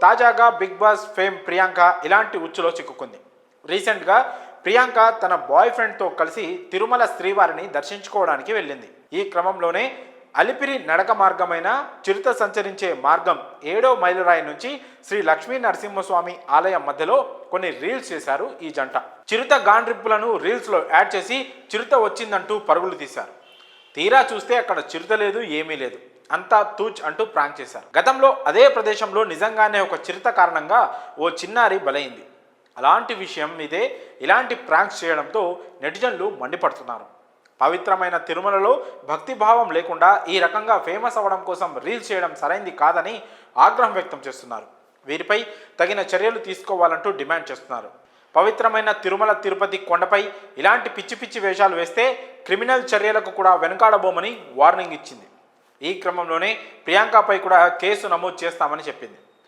తాజాగా big boss fame Priyanka ఇలాంటి ఉచ్చులో చిక్కుకుంది. రీసెంట్గా ప్రియాంక తన బాయ్ ఫ్రెండ్తో కలిసి తిరుమల శ్రీవారిని దర్శించుకోవడానికి వెళ్ళింది. ఈ క్రమంలోనే అలిపిరి నడక మార్గమైన చిరుత సంచరించే మార్గం 7వ మైలురాయి నుంచి శ్రీ లక్ష్మీ నరసింహస్వామి ఆలయం మధ్యలో కొన్ని రీల్స్ చేశారు ఈ జంట. చిరుత గాండ్రిప్పులను రీల్స్లో యాడ్ చేసి చిరుత వచ్చిందంటూ పరుగులు తీశారు. తీరా చూస్తే అక్కడ చిరుత లేదు, ఏమీ లేదు, అంతా తూచ్ అంటూ ప్రాంక్ చేశారు. గతంలో అదే ప్రదేశంలో నిజంగానే ఒక చిరుత కారణంగా ఓ చిన్నారి బలైంది. అలాంటి విషయం మీదే ఇలాంటి ప్రాంక్స్ చేయడంతో నెటిజన్లు మండిపడుతున్నారు. పవిత్రమైన తిరుమలలో భక్తిభావం లేకుండా ఈ రకంగా ఫేమస్ అవ్వడం కోసం రీల్స్ చేయడం సరైంది కాదని ఆగ్రహం వ్యక్తం చేస్తున్నారు. వీరిపై తగిన చర్యలు తీసుకోవాలంటూ డిమాండ్ చేస్తున్నారు. పవిత్రమైన తిరుమల తిరుపతి కొండపై ఇలాంటి పిచ్చి పిచ్చి వేషాలు వేస్తే క్రిమినల్ చర్యలకు కూడా వెనుకాడబోమని వార్నింగ్ ఇచ్చింది. ఈ క్రమంలోనే ప్రియాంకపై కూడా కేసు నమోదు చేస్తామని చెప్పింది.